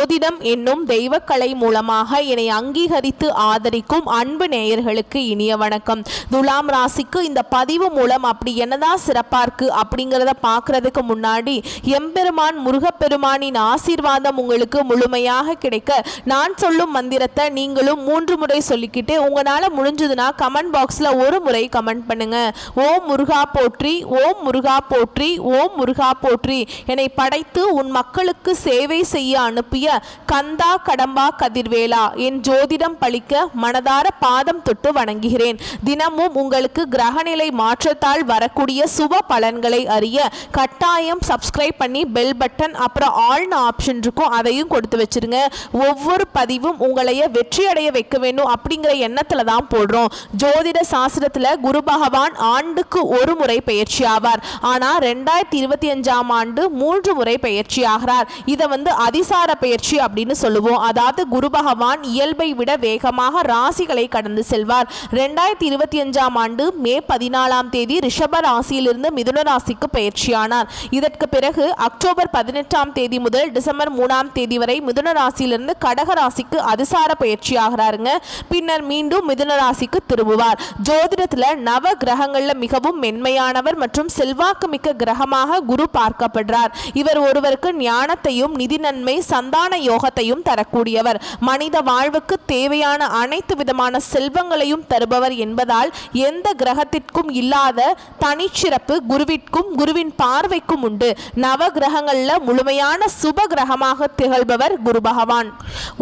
ஜோதிடம் என்னும் தெய்வக்கலை மூலமாக என்னை அங்கீகரித்து ஆதரிக்கும் அன்பு நேயர்களுக்கு இனிய வணக்கம். துலாம் ராசிக்கு இந்த பதிவு மூலம் அப்படி என்னதான் சிறப்பா இருக்கு அப்படிங்கிறத பார்க்கறதுக்கு முன்னாடி எம்பெருமான் முருகப்பெருமானின் ஆசீர்வாதம் உங்களுக்கு முழுமையாக கிடைக்க நான் சொல்லும் மந்திரத்தை நீங்களும் 3 முறை சொல்லிக்கிட்டு உங்களால முடிஞ்சதுன்னா கமெண்ட் பாக்ஸ்ல ஒரு முறை கமெண்ட் பண்ணுங்க. ஓம் முருகா போற்றி, ஓம் முருகா போற்றி, ஓம் முருகா போற்றி. என்னை படைத்து உன் மக்களுக்கு சேவை செய்ய அனுப்பிய கந்தா கடம்பா கதிர்வேலா, என் ஜோதிடம் பழிக்க மனதார பாதம் தொட்டு வணங்குகிறேன். தினமும் உங்களுக்கு கிரகநிலை மாற்றத்தால் வரக்கூடிய சுப பலன்களை அறிய கட்டாயம் சப்ஸ்கிரைப் பண்ணி பெல் பட்டன் அப்புறம் ஆல்னு ஆப்ஷன் இருக்கும், அதையும் கொடுத்து வச்சிருங்க. ஒவ்வொரு பதிவும் உங்களைய வெற்றி அடைய வைக்க வேண்டும் அப்படிங்கிற எண்ணத்துல தான் போடுறோம். ஜோதிட சாஸ்திரத்துல குரு பகவான் ஆண்டுக்கு ஒரு முறை பயிற்சி ஆவார். ஆனா 2025ஆம் ஆண்டு 3 முறை பயிற்சி ஆகிறார். இதை அதிசார பயிற்சி அப்படின்னு சொல்லுவோம். அதாவது குரு பகவான் இயல்பை விட வேகமாக ராசிகளை கடந்து செல்வார். 2025ஆம் ஆண்டு மே 14ஆம் தேதி ரிஷப ராசியிலிருந்து மிதுன ராசிக்கு பயிற்சியானார். இதற்கு பிறகு அக்டோபர் 18ஆம் தேதி முதல் டிசம்பர் 3ஆம் தேதி வரை மிதுன ராசியிலிருந்து கடக ராசிக்கு அதிசார பயிற்சி ஆகிறாருங்க. பின்னர் மீண்டும் மிதுன ராசிக்கு திரும்புவார். ஜோதிடத்துல நவ கிரகங்கள்ல மிகவும் மென்மையானவர் மற்றும் செல்வாக்கு மிக்க கிரகமாக குரு பார்க்கப்படுறார். இவர் ஒருவருக்கு ஞானத்தையும் நிதி நன்மை சந்தான யோகத்தையும் தரக்கூடியவர். மனித வாழ்வுக்கு தேவையான அனைத்து விதமான செல்வங்களையும் தருபவர் என்பதால் எந்த கிரகத்திற்கும் இல்லாத தனிச்சிறப்பு குருவிற்கும் குருவின் பார்வைக்கும் உண்டு. நவ கிரகங்கள்ல முழுமையான சுப கிரகமாக திகழ்பவர் குரு பகவான்.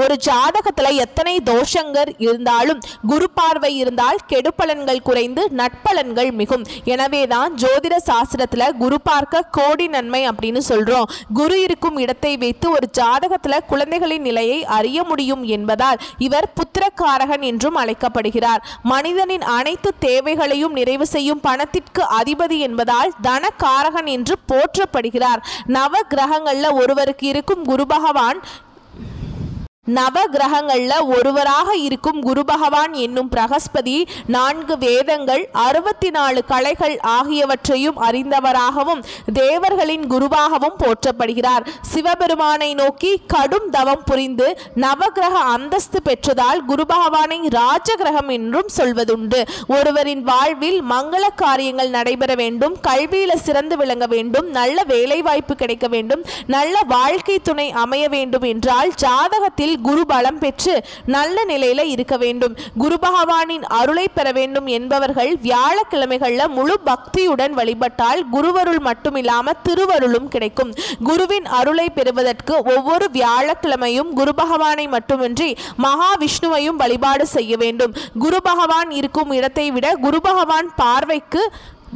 ஒரு ஜாதகத்துல எத்தனை தோஷங்கள் இருந்தாலும் குரு பார்வை இருந்தால் கெடுபலன்கள் குறைந்து நட்பலன்கள் மிகும். எனவேதான் ஜோதிட சாஸ்திரத்துல குரு பார்க்க கோடி நன்மை அப்படின்னு சொல்றோம். குரு இருக்கும் இடத்தை வைத்து ஒரு ஜாதகத்துல குழந்தைகளின் நிலையை அறிய முடியும் என்பதால் இவர் புத்திரக்காரகன் என்றும் அழைக்கப்படுகிறார். மனிதனின் அனைத்து தேவைகளையும் நிறைவு செய்யும் பணத்திற்கு அதிபதி என்பதால் தனக்காரகன் என்று போற்றப்படுகிறார். நவ கிரகங்கள்ல ஒருவருக்கு இருக்கும் குரு பகவான் நவ கிரகங்கள்ல ஒருவராக இருக்கும் குரு பகவான் என்னும் பிரகஸ்பதி 4 வேதங்கள் 64 கலைகள் ஆகியவற்றையும் அறிந்தவராகவும் தேவர்களின் குருவாகவும் போற்றப்படுகிறார். சிவபெருமானை நோக்கி கடும் தவம் புரிந்து நவகிரக அந்தஸ்து பெற்றதால் குரு பகவானை ராஜ கிரகம் என்றும் சொல்வதுண்டு. ஒருவரின் வாழ்வில் மங்கள காரியங்கள் நடைபெற வேண்டும், கல்வியில சிறந்து விளங்க வேண்டும், நல்ல வேலை வாய்ப்பு கிடைக்க வேண்டும், நல்ல வாழ்க்கை துணை அமைய வேண்டும் என்றால் ஜாதகத்தில் குரு பலம் பெற்று நல்ல நிலையில இருக்க வேண்டும். குரு பகவானின் அருளை பெற வேண்டும் என்பவர்கள் வியாழக்கிழமைகள்ல முழு பக்தியுடன் வழிபட்டால் குருவருள் மட்டுமில்லாம திருவருளும் கிடைக்கும். குருவின் அருளை பெறுவதற்கு ஒவ்வொரு வியாழக்கிழமையும் குரு பகவானை மட்டுமின்றி மகாவிஷ்ணுவையும் வழிபாடு செய்ய வேண்டும். குரு பகவான் இருக்கும் இடத்தை விட குரு பகவான் பார்வைக்கு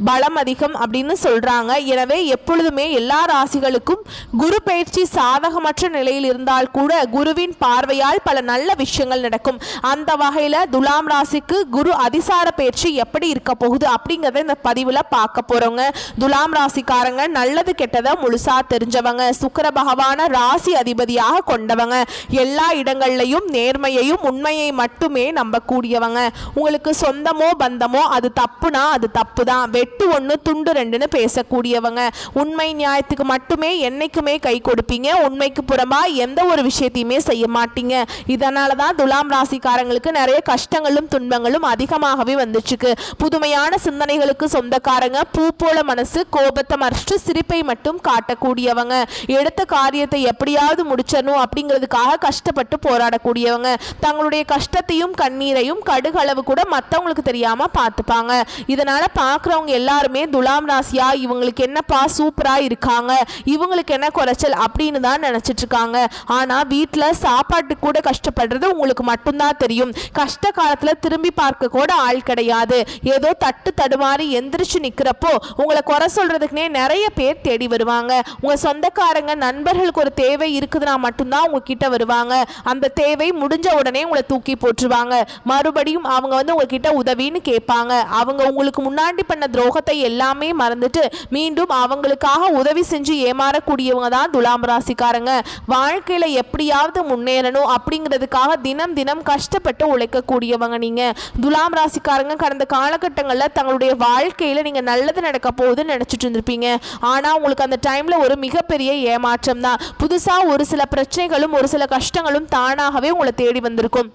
பலம் அதிகம் அப்படின்னு சொல்றாங்க. எனவே எப்பொழுதுமே எல்லா ராசிகளுக்கும் குரு பயிற்சி சாதகமற்ற நிலையில் இருந்தால் கூட குருவின் பார்வையால் பல நல்ல விஷயங்கள் நடக்கும். அந்த வகையில துலாம் ராசிக்கு குரு அதிசார பயிற்சி எப்படி இருக்க போகுது அப்படிங்கறத இந்த பதிவுல பார்க்க போறோங்க. துலாம் ராசிக்காரங்க நல்லது கெட்டதை முழுசா தெரிஞ்சவங்க, சுக்கிர பகவான ராசி அதிபதியாக கொண்டவங்க, எல்லா இடங்கள்லையும் நேர்மையையும் உண்மையை மட்டுமே நம்பக்கூடியவங்க. உங்களுக்கு சொந்தமோ பந்தமோ அது தப்புனா அது தப்பு தான், வெட்டு 1 துண்டு 2ன்னு பேசக்கூடியவங்க. உண்மை நியாயத்துக்கு மட்டுமே என்னைக்குமே கை கொடுப்பீங்க. உண்மைக்கு புறமா எந்த ஒரு விஷயத்தையுமே செய்ய மாட்டீங்க. இதனால தான் துலாம் ராசிக்காரங்களுக்கு நிறைய கஷ்டங்களும் துன்பங்களும் அதிகமாகவே வந்துச்சுக்கு. புதுமையான சிந்தனைகளுக்கு சொந்தக்காரங்க, பூ போல மனசு, கோபத்தை மறைச்சு சிரிப்பை மட்டும் காட்டக்கூடியவங்க, எடுத்த காரியத்தை எப்படியாவது முடிச்சணும் அப்படிங்கிறதுக்காக கஷ்டப்பட்டு போராடக்கூடியவங்க, தங்களுடைய கஷ்டத்தையும் கண்ணீரையும் கடுகளவு கூட மற்றவங்களுக்கு தெரியாம பார்த்துப்பாங்க. இதனால பார்க்குறவங்க எல்லாருமே துலாம் ராசியா இவங்களுக்கு என்னப்பா சூப்பரா இருக்காங்க, இவங்களுக்கு என்ன குறைச்சல் அப்படின்னு தான் நினைச்சிட்டு இருக்காங்க. ஆனா வீட்டுல சாப்பாட்டு கூட கஷ்டப்படுறது உங்களுக்கு மட்டும்தான் தெரியும். கஷ்ட காலத்துல திரும்பி பார்க்க கூட ஆள் கிடையாது. ஏதோ தட்டு தடுமாறி எந்திரிச்சு நிக்கிறப்போ உங்களை குறை சொல்றதுக்குனே நிறைய பேர் தேடி வருவாங்க. உங்க சொந்தக்காரங்க நண்பர்களுக்கு ஒரு தேவை இருக்குதுன்னா மட்டும்தான் உங்ககிட்ட வருவாங்க. அந்த தேவை முடிஞ்ச உடனே உங்களை தூக்கி போட்டுருவாங்க. மறுபடியும் அவங்க உங்ககிட்ட உதவின்னு கேட்பாங்க. அவங்க உங்களுக்கு முன்னாடி பண்ண துரோகத்தை எல்லாமே மறந்துட்டு மீண்டும் அவங்களுக்காக உதவி செஞ்சு ஏமாறக்கூடியவங்க தான் துலாம் ராசிக்காரங்க. வாழ்க்கையில எப்படியாவது முன்னேறணும் அப்படிங்கிறதுக்காக தினம் தினம் கஷ்டப்பட்டு உழைக்கக்கூடியவங்க நீங்க. துலாம் ராசிக்காரங்க கடந்த காலகட்டங்களில் தங்களுடைய வாழ்க்கையில நீங்க நல்லது நடக்க போகுதுன்னு நினைச்சிட்டு இருந்திருப்பீங்க. ஆனா உங்களுக்கு அந்த டைம்ல ஒரு மிகப்பெரிய ஏமாற்றம் தான். புதுசா ஒரு சில பிரச்சனைகளும் ஒரு சில கஷ்டங்களும் தானாகவே உங்களை தேடி வந்திருக்கும்.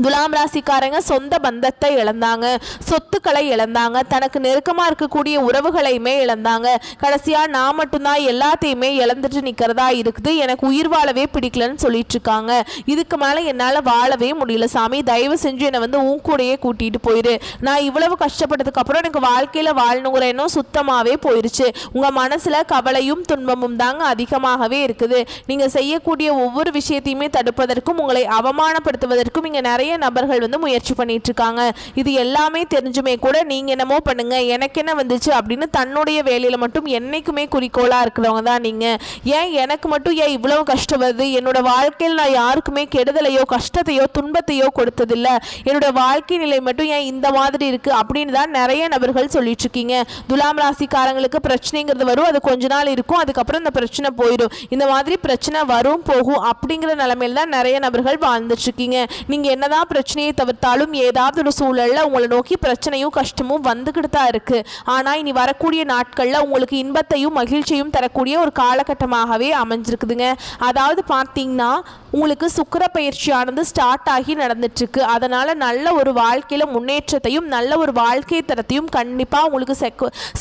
துலாம் ராசிக்காரங்க சொந்த பந்தத்தை இழந்தாங்க, சொத்துக்களை இழந்தாங்க, தனக்கு நெருக்கமாக இருக்கக்கூடிய உறவுகளையுமே இழந்தாங்க. கடைசியாக நான் மட்டும்தான் எல்லாத்தையுமே இழந்துட்டு நிற்கிறதா இருக்குது, எனக்கு உயிர் வாழவே பிடிக்கலன்னு சொல்லிட்டு இருக்காங்க. இதுக்கு மேலே என்னால் வாழவே முடியல சாமி, தயவு செஞ்சு என்னை வந்து உன் கூடையே கூட்டிகிட்டு போயிரு. நான் இவ்வளவு கஷ்டப்பட்டதுக்கு அப்புறம் எனக்கு வாழ்க்கையில் வாழணுங்கிற எண்ணம் சுத்தமாகவே போயிடுச்சு. உங்கள் மனசில் கவலையும் துன்பமும் தாங்க அதிகமாகவே இருக்குது. நீங்கள் செய்யக்கூடிய ஒவ்வொரு விஷயத்தையுமே தடுப்பதற்கும் உங்களை அவமானப்படுத்துவதற்கும் இங்கே நிறைய நபர்கள் வந்து முயற்சி பண்ணிட்டு இருக்காங்க. இது எல்லாமே தெரிஞ்சுமே கூட நீங்க என்னமோ பண்ணுங்க, எனக்கு என்ன வந்துச்சு அப்படின்னு தன்னுடைய வேலையில மட்டும் என்னைக்குமே குறிக்கோளா இருக்கிறவங்க தான் நீங்க. ஏன் எனக்கு மட்டும் ஏன் இவ்வளவு கஷ்டம் வருது, என்னோட வாழ்க்கையில் நான் யாருக்குமே கெடுதலையோ கஷ்டத்தையோ துன்பத்தையோ கொடுத்ததில்லை, என்னோட வாழ்க்கை நிலை மட்டும் ஏன் இந்த மாதிரி இருக்கு அப்படின்னு தான் நிறைய நபர்கள் சொல்லிட்டு இருக்கீங்க. துலாம் ராசிக்காரங்களுக்கு பிரச்சனைங்கிறது வரும், அது கொஞ்ச நாள் இருக்கும், அதுக்கப்புறம் இந்த பிரச்சனை போயிடும். இந்த மாதிரி பிரச்சனை வரும் போகும் அப்படிங்கிற நிலைமையில தான் நிறைய நபர்கள் வாழ்ந்துட்டு இருக்கீங்க. நீங்க என்னதான் பிரச்சனையை தவிர்த்தாலும் ஏதாவது ஒரு சூழல்ல உங்களை நோக்கி பிரச்சனையும் கஷ்டமும் வந்துகிட்டு தான் இருக்கு. ஆனா இனி வரக்கூடிய நாட்கள்ல உங்களுக்கு இன்பத்தையும் மகிழ்ச்சியும் தரக்கூடிய ஒரு காலகட்டமாகவே அமைஞ்சிருக்குதுங்க. அதாவது பார்த்தீங்கன்னா உங்களுக்கு சுக்கிர பயிற்சியானது ஸ்டார்ட் ஆகி நடந்துட்டு இருக்கு. அதனால நல்ல ஒரு வாழ்க்கையில முன்னேற்றத்தையும் நல்ல ஒரு வாழ்க்கை தரத்தையும் கண்டிப்பா உங்களுக்கு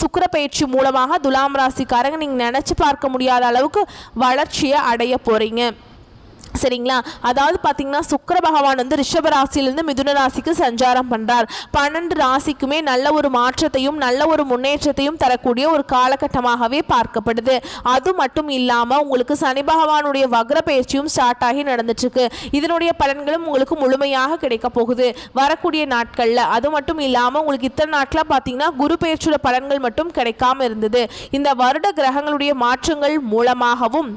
சுக்கிர பயிற்சி மூலமாக துலாம் ராசிக்காரங்க நீங்க நினைச்சு பார்க்க முடியாத அளவுக்கு வளர்ச்சியை அடைய போறீங்க. சரிங்களா? அதாவது பார்த்தீங்கன்னா சுக்கிர பகவான் வந்து ரிஷப ராசியிலிருந்து மிதுன ராசிக்கு சஞ்சாரம் பண்ணுறார். 12 ராசிக்குமே நல்ல ஒரு மாற்றத்தையும் நல்ல ஒரு முன்னேற்றத்தையும் தரக்கூடிய ஒரு காலகட்டமாகவே பார்க்கப்படுது. அது மட்டும் இல்லாமல் உங்களுக்கு சனி பகவானுடைய வக்ர பயிற்சியும் ஸ்டார்ட் ஆகி நடந்துட்டுருக்கு. இதனுடைய பலன்களும் உங்களுக்கு முழுமையாக கிடைக்க போகுது வரக்கூடிய நாட்களில். அது மட்டும் இல்லாமல் உங்களுக்கு இத்தனை நாட்களாக பார்த்தீங்கன்னா குரு பயிற்சியோட பலன்கள் மட்டும் கிடைக்காம இருந்தது. இந்த வருட கிரகங்களுடைய மாற்றங்கள் மூலமாகவும்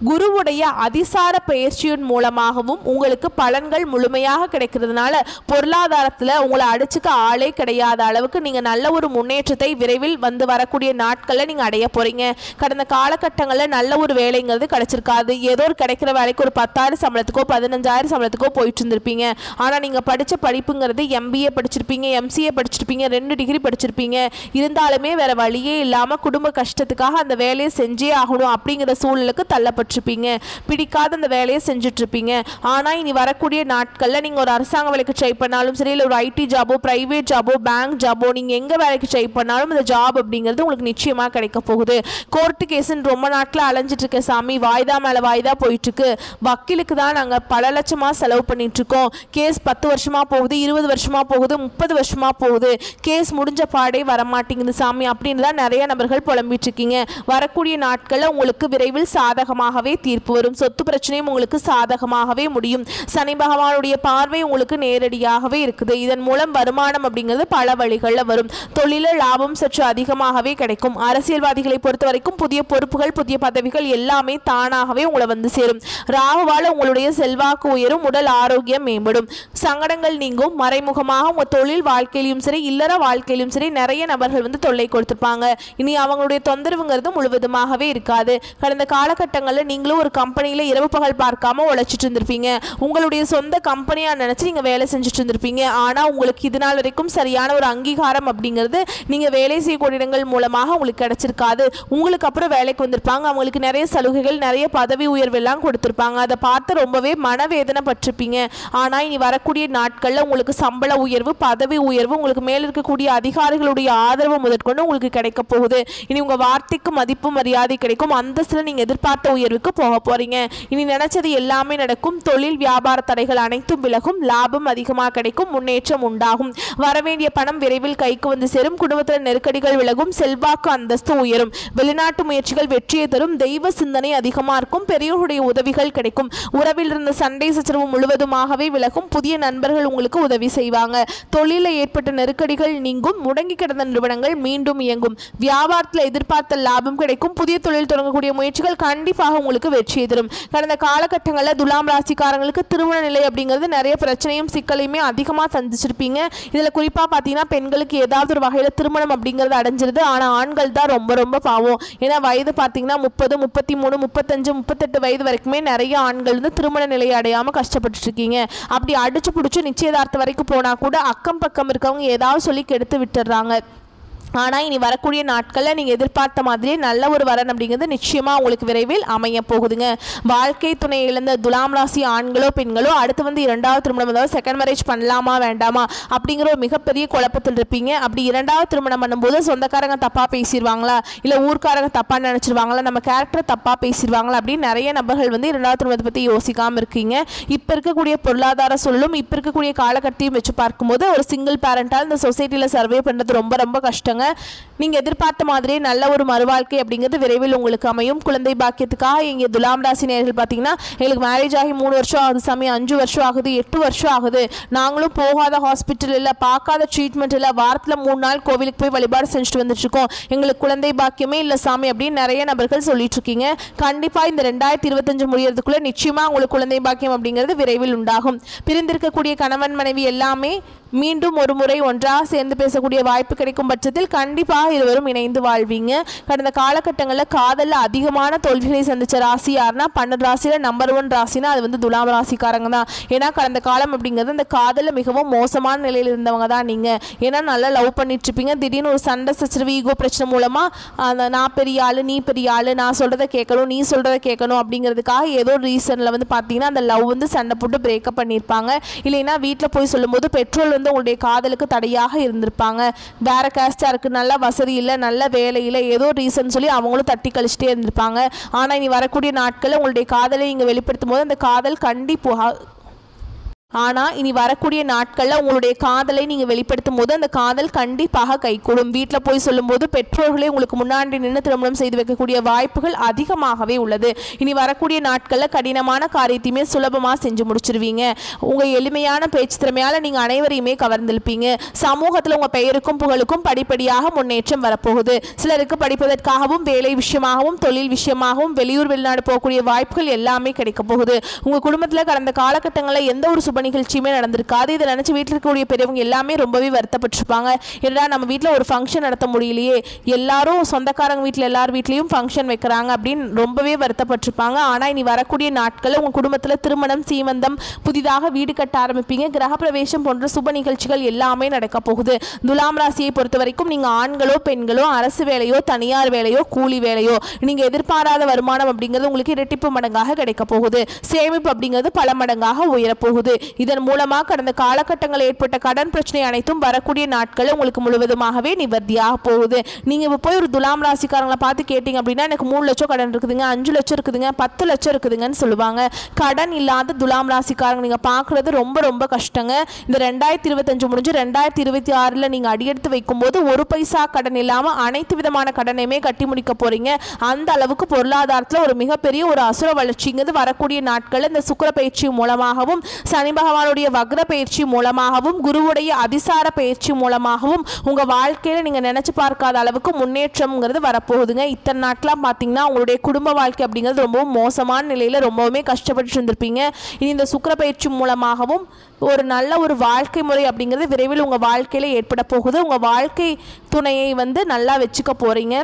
குருவுடைய அதிசார பயிற்சியின் மூலமாகவும் உங்களுக்கு பலன்கள் முழுமையாக கிடைக்கிறதுனால பொருளாதாரத்தில் உங்களை அடிச்சுக்க ஆளே கிடையாத அளவுக்கு நீங்கள் நல்ல ஒரு முன்னேற்றத்தை விரைவில் வந்து வரக்கூடிய நாட்களில் நீங்கள் அடைய போகிறீங்க. கடந்த காலகட்டங்களில் நல்ல ஒரு வேலைங்கிறது கிடைச்சிருக்காது. ஏதோ ஒரு கிடைக்கிற வேலைக்கு ஒரு 10,000 சம்பளத்துக்கோ 15,000 சம்பளத்துக்கோ போயிட்டு இருந்திருப்பீங்க. ஆனால் நீங்கள் படித்த படிப்புங்கிறது MBA படிச்சிருப்பீங்க, MCA படிச்சிருப்பீங்க, 2 டிகிரி படிச்சிருப்பீங்க. இருந்தாலுமே வேறு வழியே இல்லாமல் குடும்ப கஷ்டத்துக்காக அந்த வேலையை செஞ்சே ஆகணும் அப்படிங்கிற சூழலுக்கு தள்ளப்பட்டிருப்பீங்க. பிடிக்காத அந்த வேலையை செஞ்சுட்டு இருப்பீங்க. ஆனால் இனி வரக்கூடிய நாட்களில் நீங்கள் ஒரு அரசாங்க வேலைக்கு ட்ரை பண்ணாலும் சரி, இல்லை ஒரு IT ஜாபோ பிரைவேட் ஜாபோ பேங்க் ஜாபோ நீங்கள் எங்கே வேலைக்கு ட்ரை பண்ணாலும் இந்த ஜாப் அப்படிங்கிறது உங்களுக்கு நிச்சயமாக கிடைக்க போகுது. கோர்ட்டு கேஸுன்னு ரொம்ப நாட்களில் அலைஞ்சிட்டு இருக்க சாமி, வாய்தா மேலே வாய்தா போயிட்டுருக்கு. வக்கீலுக்கு தான் நாங்கள் பல லட்சமாக செலவு பண்ணிட்டுருக்கோம். கேஸ் 10 வருஷமாக போகுது, 20 வருஷமாக போகுது, 30 வருஷமாக போகுது. கேஸ் முடிஞ்ச பாடே வரமாட்டேங்குது சாமி அப்படின்னு தான் நிறைய நபர்கள் புலம்பிட்டு இருக்கீங்க. வரக்கூடிய நாட்களில் உங்களுக்கு விரைவில் சாதகமாக தீர்ப்பு வரும். சொத்து பிரச்சனையும் உங்களுக்கு சாதகமாகவே முடியும். சனி பகவானுடைய பார்வை உங்களுக்கு நேரடியாகவே இருக்குது. இதன் மூலம் வருமானம் அப்படிங்கிறது பல வழிகளில் வரும். தொழில லாபம் சற்று அதிகமாகவே கிடைக்கும். அரசியல்வாதிகளை பொறுத்த வரைக்கும் புதிய பொறுப்புகள் புதிய பதவிகள் எல்லாமே தானாகவே உங்களை வந்து சேரும். ராகுவால உங்களுடைய செல்வாக்கு உயரும், உடல் ஆரோக்கியம் மேம்படும், சங்கடங்கள் நீங்கும். மறைமுகமாக உங்க தொழில் வாழ்க்கையிலும் சரி இல்லற வாழ்க்கையிலும் சரி நிறைய நபர்கள் வந்து தொல்லை கொடுத்துருப்பாங்க. இனி அவங்களுடைய தொந்தரவுங்கிறது முழுவதுமாகவே இருக்காது. கடந்த காலகட்டங்களில் நீங்களும் ஒரு கம்பெனியில் இரவு பகல் பார்க்காம உழைச்சிட்டு இருந்திருப்பீங்க. உங்களுடைய சொந்த கம்பெனியாக நினச்சி நீங்கள் வேலை செஞ்சுட்டு இருந்திருப்பீங்க. ஆனால் உங்களுக்கு இது நாள் வரைக்கும் சரியான ஒரு அங்கீகாரம் அப்படிங்கிறது நீங்கள் வேலை செய்யக்கூடிய இடங்கள் மூலமாக உங்களுக்கு கிடைச்சிருக்காது. உங்களுக்கு அப்புறம் வேலைக்கு வந்திருப்பாங்க, அவங்களுக்கு நிறைய சலுகைகள் நிறைய பதவி உயர்வு எல்லாம் கொடுத்துருப்பாங்க. அதை பார்த்து ரொம்பவே மனவேதனை பட்டிருப்பீங்க. ஆனால் இனி வரக்கூடிய நாட்களில் உங்களுக்கு சம்பள உயர்வு பதவி உயர்வு உங்களுக்கு மேல் இருக்கக்கூடிய அதிகாரிகளுடைய ஆதரவு முதற்கொண்டு உங்களுக்கு கிடைக்க போகுது. இனி உங்கள் வார்த்தைக்கு மதிப்பு மரியாதை கிடைக்கும். அந்தஸ்தில் நீங்கள் எதிர்பார்த்த உயர்வுக்கு போக போறீங்க. இனி நினைச்சது எல்லாமே நடக்கும். தொழில் வியாபார தடைகள் அனைத்தும் விலகும், லாபம் அதிகமாக கிடைக்கும், முன்னேற்றம் உண்டாகும். வரவேண்டிய பணம் விரைவில் கைக்கு வந்து சேரும். குடும்பத்தில் நெருக்கடிகள் விலகும், செல்வாக்கு அந்தஸ்து உயரும். வெளிநாட்டு முயற்சிகள் வெற்றியை தரும். தெய்வ சிந்தனை அதிகமாக இருக்கும். பெரியோருடைய உதவிகள் கிடைக்கும். உறவில் இருந்த சண்டை சச்சரவு முழுவதுமாகவே விலகும். புதிய நண்பர்கள் உங்களுக்கு உதவி செய்வாங்க. தொழிலில் ஏற்பட்ட நெருக்கடிகள் நீங்கும். முடங்கி கிடந்த நிறுவனங்கள் மீண்டும் இயங்கும். வியாபாரத்தில் எதிர்பார்த்த லாபம் கிடைக்கும். புதிய தொழில் தொடங்கக்கூடிய முயற்சிகள் கண்டிப்பாக உங்களுக்கு வெற்றியை தரும். கடந்த காலகட்டங்களில் துலாம் ராசிக்காரங்களுக்கு திருமண நிலை அப்படிங்கிறது நிறைய பிரச்சனையும் சிக்கலையுமே அதிகமாக சந்திச்சிருப்பீங்க. இதில் குறிப்பாக பார்த்தீங்கன்னா பெண்களுக்கு ஏதாவது ஒரு வகையில் திருமணம் அப்படிங்கிறது அடைஞ்சிருது. ஆனால் ஆண்கள் தான் ரொம்ப ரொம்ப பாவம். ஏன்னா வயது பார்த்தீங்கன்னா 30, 33, 35, 38 வயது வரைக்குமே நிறைய ஆண்கள் வந்து திருமண நிலையை அடையாமல் கஷ்டப்பட்டு இருக்கீங்க. அப்படி அடிச்சு பிடிச்சி நிச்சயதார்த்தம் வரைக்கும் போனால் கூட அக்கம் பக்கம் இருக்கவங்க ஏதாவது சொல்லி கெடுத்து விட்டுடுறாங்க. ஆனால் இனி வரக்கூடிய நாட்களில் நீங்கள் எதிர்பார்த்த மாதிரியே நல்ல ஒரு வரன் அப்படிங்கிறது நிச்சயமாக உங்களுக்கு விரைவில் அமைய போகுதுங்க. வாழ்க்கை துணை இழந்த துலாம் ராசி ஆண்களோ பெண்களோ அடுத்து வந்து இரண்டாவது திருமணம், அதாவது செகண்ட் மேரேஜ் பண்ணலாமா வேண்டாமா அப்படிங்கிற ஒரு மிகப்பெரிய குழப்பத்தில் இருப்பீங்க. அப்படி இரண்டாவது திருமணம் பண்ணும்போது சொந்தக்காரங்க தப்பாக பேசிடுவாங்களா, இல்லை ஊர்க்காரங்க தப்பாக நினச்சிருவாங்களா, நம்ம கேரக்டர் தப்பாக பேசிடுவாங்களா அப்படின்னு நிறைய நபர்கள் வந்து இரண்டாவது திருமணத்தை பற்றி யோசிக்காமல் இருக்கீங்க. இப்போ இருக்கக்கூடிய பொருளாதார சூழலும் இப்போ இருக்கக்கூடிய காலகட்டத்தையும் வச்சு பார்க்கும்போது ஒரு சிங்கிள் பேரண்டால் இந்த சொசைட்டியில் சர்வே பண்ணுறது ரொம்ப ரொம்ப கஷ்டங்க. நீங்கள் எதிர்பார்த்த மாதிரியே நல்ல ஒரு மறுவாழ்க்கை அப்படிங்கிறது விரைவில் உங்களுக்கு அமையும். குழந்தை பாக்கியத்துக்காக இங்கே துலாம் ராசி நேயர்கள் பார்த்தீங்கன்னா எங்களுக்கு மேரேஜ் ஆகி 3 வருஷம் ஆகுது சாமி, 5 வருஷம் ஆகுது, 8 வருஷம் ஆகுது, நாங்களும் போகாத ஹாஸ்பிட்டல் இல்லை, பார்க்காத ட்ரீட்மெண்ட் இல்லை, வாரத்தில் 3 நாள் கோவிலுக்கு போய் வழிபாடு செஞ்சுட்டு வந்துட்டு இருக்கோம், எங்களுக்கு குழந்தை பாக்கியமே இல்லை சாமி அப்படின்னு நிறைய நபர்கள் சொல்லிட்டு இருக்கீங்க. கண்டிப்பாக இந்த 2025 முடியறதுக்குள்ள நிச்சயமாக உங்களுக்கு குழந்தை பாக்கியம் அப்படிங்கிறது விரைவில் உண்டாகும். பிரிந்திருக்கக்கூடிய கணவன் மனைவி எல்லாமே மீண்டும் ஒரு முறை ஒன்றாக சேர்ந்து பேசக்கூடிய வாய்ப்பு கிடைக்கும் பட்சத்தில் கண்டிப்பாக இருவரும் இணைந்து வாழ்வீங்க. கடந்த காலகட்டங்களில் காதலில் அதிகமான தோல்விகளை சந்தித்த ராசி யாருன்னா 12 ராசியில் நம்பர் 1 ராசினா அது வந்து துலாம் ராசிக்காரங்க தான். ஏன்னா கடந்த காலம் அப்படிங்கிறது அந்த காதலில் மிகவும் மோசமான நிலையில் இருந்தவங்க தான் நீங்கள். ஏன்னா நல்லா லவ் பண்ணிட்டு இருப்பீங்க, திடீர்னு ஒரு சண்டை சச்சரவு ஈகோ பிரச்சனை மூலமாக அந்த நான் பெரிய ஆள் நீ பெரிய ஆள், நான் சொல்கிறத கேட்கணும் நீ சொல்கிறத கேட்கணும் அப்படிங்கிறதுக்காக ஏதோ ஒரு ரீசனில் வந்து பார்த்தீங்கன்னா அந்த லவ் வந்து சண்டை போட்டு பிரேக்கப் பண்ணியிருப்பாங்க. இல்லைன்னா வீட்டில் போய் சொல்லும்போது பெட்ரோல் வந்து உங்களுடைய காதலுக்கு தடையாக இருந்திருப்பாங்க. வேற கேஸ்டா இருக்கு, நல்ல வசதி இல்லை, நல்ல வேலை இல்லை, ஏதோ ரீசன் சொல்லி அவங்களும் தட்டி கழிச்சிட்டே இருந்திருப்பாங்க. ஆனால் இனி வரக்கூடிய நாட்களில் உங்களுடைய காதலை நீங்கள் வெளிப்படுத்தும் போது அந்த காதல் ஆனால் இனி வரக்கூடிய நாட்களில் உங்களுடைய காதலை நீங்கள் வெளிப்படுத்தும் போது அந்த காதல் கண்டிப்பாக கைகூடும். வீட்டில் போய் சொல்லும்போது பெற்றோர்களே உங்களுக்கு முன்னாடி நின்று திருமணம் செய்து வைக்கக்கூடிய வாய்ப்புகள் அதிகமாகவே உள்ளது. இனி வரக்கூடிய நாட்களில் கடினமான காரியத்தையுமே சுலபமாக செஞ்சு முடிச்சிருவீங்க. உங்கள் எளிமையான பேச்சு திறமையால் நீங்கள் அனைவரையுமே கவர்ந்திருப்பீங்க. சமூகத்தில் உங்கள் பெயருக்கும் புகழுக்கும் படிப்படியாக முன்னேற்றம் வரப்போகுது. சிலருக்கு படிப்பதற்காகவும் வேலை விஷயமாகவும் தொழில் விஷயமாகவும் வெளியூர் வெளிநாடு போகக்கூடிய வாய்ப்புகள் எல்லாமே கிடைக்க போகுது. உங்கள் குடும்பத்தில் கடந்த காலகட்டங்களில் எந்த ஒரு சுப நிகழ்ச்சியுமே நடந்திருக்காது. இதை நினைச்சு வீட்டில் இருக்கக்கூடிய பெரியவங்க எல்லாமே ரொம்பவே வருத்தப்பட்டிருப்பாங்க. ஏன்னா நம்ம வீட்டில் ஒரு ஃபங்க்ஷன் நடத்த முடியலையே, எல்லாரும் சொந்தக்காரங்க வீட்டில் எல்லார் வீட்லேயும் ஃபங்க்ஷன் வைக்கிறாங்க அப்படின்னு ரொம்பவே வருத்தப்பட்டிருப்பாங்க. ஆனால் இனி வரக்கூடிய நாட்களில் உங்கள் குடும்பத்தில் திருமணம், சீமந்தம், புதிதாக வீடு கட்ட ஆரம்பிப்பீங்க, கிரகப்பிரவேசம் போன்ற சுப நிகழ்ச்சிகள் எல்லாமே நடக்க போகுது. துலாம் ராசியை பொறுத்த வரைக்கும் நீங்கள் ஆண்களோ பெண்களோ அரசு வேலையோ தனியார் வேலையோ கூலி வேலையோ நீங்கள் எதிர்பாராத வருமானம் அப்படிங்கிறது உங்களுக்கு இரட்டிப்பு மடங்காக கிடைக்க போகுது. சேமிப்பு அப்படிங்கிறது பல மடங்காக உயரப்போகுது. இதன் மூலமாக கடந்த காலகட்டங்களில் ஏற்பட்ட கடன் பிரச்சனை அனைத்தும் வரக்கூடிய நாட்களில் உங்களுக்கு முழுவதுமாகவே நிவர்த்தியாக போகுது. நீங்கள் இப்போ போய் ஒரு துலாம் ராசிக்காரங்களை பார்த்து கேட்டிங்க அப்படின்னா எனக்கு 3 லட்சம் கடன் இருக்குதுங்க, 5 லட்சம் இருக்குதுங்க, 10 லட்சம் இருக்குதுங்கன்னு சொல்லுவாங்க. கடன் இல்லாத துலாம் ராசிக்காரங்க நீங்கள் பார்க்குறது ரொம்ப ரொம்ப கஷ்டங்க. இந்த 2025 முடிஞ்சு 2026 நீங்கள் அடியெடுத்து வைக்கும்போது ஒரு பைசா கடன் இல்லாமல் அனைத்து விதமான கடனையுமே கட்டி முடிக்க போகிறீங்க. அந்த அளவுக்கு பொருளாதாரத்தில் ஒரு மிகப்பெரிய ஒரு அசுர வளர்ச்சிங்கிறது வரக்கூடிய நாட்களில் இந்த சுக்கிர பயிற்சி மூலமாகவும் சனி பகவானுடைய வக்ர பயிற்சி மூலமாகவும் குருவுடைய அதிசார பயிற்சி மூலமாகவும் உங்கள் வாழ்க்கையில் நீங்கள் நினச்சி பார்க்காத அளவுக்கு முன்னேற்றம்ங்கிறது வரப்போகுதுங்க. இத்தனை நாட்களாக பார்த்தீங்கன்னா உங்களுடைய குடும்ப வாழ்க்கை அப்படிங்கிறது ரொம்பவும் மோசமான நிலையில் ரொம்பவுமே கஷ்டப்பட்டு இருந்திருப்பீங்க. இனி இந்த சுக்கிர பயிற்சி மூலமாகவும் ஒரு நல்ல ஒரு வாழ்க்கை முறை அப்படிங்கிறது விரைவில் உங்கள் வாழ்க்கையில் ஏற்பட போகுது. உங்கள் வாழ்க்கை துணையை வந்து நல்லா வச்சுக்க போகிறீங்க.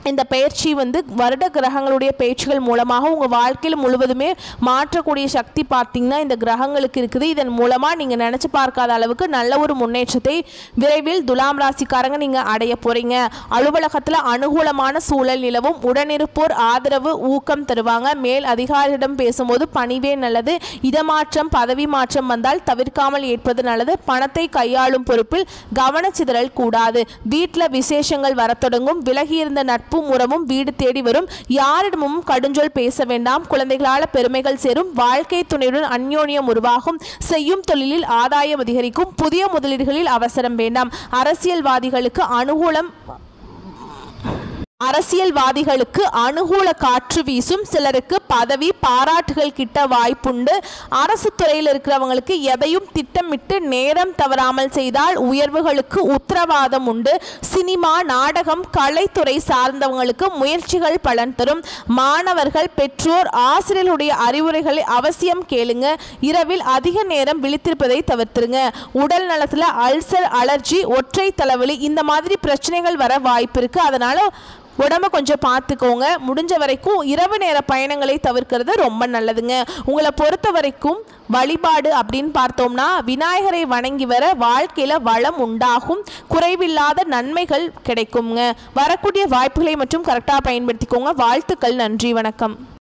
இந்த பயிற்சி வந்து வருட கிரகங்களுடைய பயிற்சிகள் மூலமாக உங்கள் வாழ்க்கையில் முழுவதுமே மாற்றக்கூடிய சக்தி பார்த்திங்கன்னா இந்த கிரகங்களுக்கு இருக்குது. இதன் மூலமாக நீங்கள் நினச்சி பார்க்காத அளவுக்கு நல்ல ஒரு முன்னேற்றத்தை விரைவில் துலாம் ராசிக்காரங்க நீங்கள் அடைய போகிறீங்க. அலுவலகத்தில் அனுகூலமான சூழல் நிலவும், உடனிருப்போர் ஆதரவு ஊக்கம் தருவாங்க. மேல் அதிகாரியிடம் பேசும்போது பணிவே நல்லது. இடமாற்றம் பதவி மாற்றம் வந்தால் தவிர்க்காமல் ஏற்பது நல்லது. பணத்தை கையாளும் பொறுப்பில் கவனச்சிதறல் கூடாது. வீட்டில் விசேஷங்கள் வர தொடங்கும். விலகியிருந்த நட்பு முறமும் வீடு தேடி வரும். யாரிடமும் கடுஞ்சொல் பேச வேண்டாம். குழந்தைகளால் பெருமைகள் சேரும். வாழ்க்கை துணையுடன் அந்யோன்யம் உருவாகும். செய்யும் தொழிலில் ஆதாயம் அதிகரிக்கும். புதிய முதலீடுகளில் அவசரம் வேண்டாம். அரசியல்வாதிகளுக்கு அரசியல்வாதிகளுக்கு அனுகூல காற்று வீசும். சிலருக்கு பதவி பாராட்டுகள் கிட்ட வாய்ப்புண்டு. அரசு துறையில் இருக்கிறவங்களுக்கு எதையும் திட்டமிட்டு நேரம் தவறாமல் செய்தால் உயர்வுகளுக்கு உத்தரவாதம் உண்டு. சினிமா, நாடகம், கலைத்துறை சார்ந்தவங்களுக்கு முயற்சிகள் பலன் தரும். மாணவர்கள், பெற்றோர், ஆசிரியர்களுடைய அறிவுரைகளை அவசியம் கேளுங்க. இரவில் அதிக நேரம் விழித்திருப்பதை தவிர்த்துருங்க. உடல் நலத்தில் அல்சர், அலர்ஜி, ஒற்றை தலைவலி இந்த மாதிரி பிரச்சனைகள் வர வாய்ப்பு இருக்கு. அதனால உடம்ப கொஞ்சம் பார்த்துக்கோங்க. முடிஞ்ச வரைக்கும் இரவு நேர பயணங்களை தவிர்க்கிறது ரொம்ப நல்லதுங்க. உங்களை பொறுத்த வரைக்கும் வழிபாடு அப்படின்னு பார்த்தோம்னா விநாயகரை வணங்கி வர வாழ்க்கையில் வளம் உண்டாகும், குறைவில்லாத நன்மைகள் கிடைக்குங்க. வரக்கூடிய வாய்ப்புகளை மற்றும் கரெக்டாக பயன்படுத்திக்கோங்க. வாழ்த்துக்கள். நன்றி, வணக்கம்.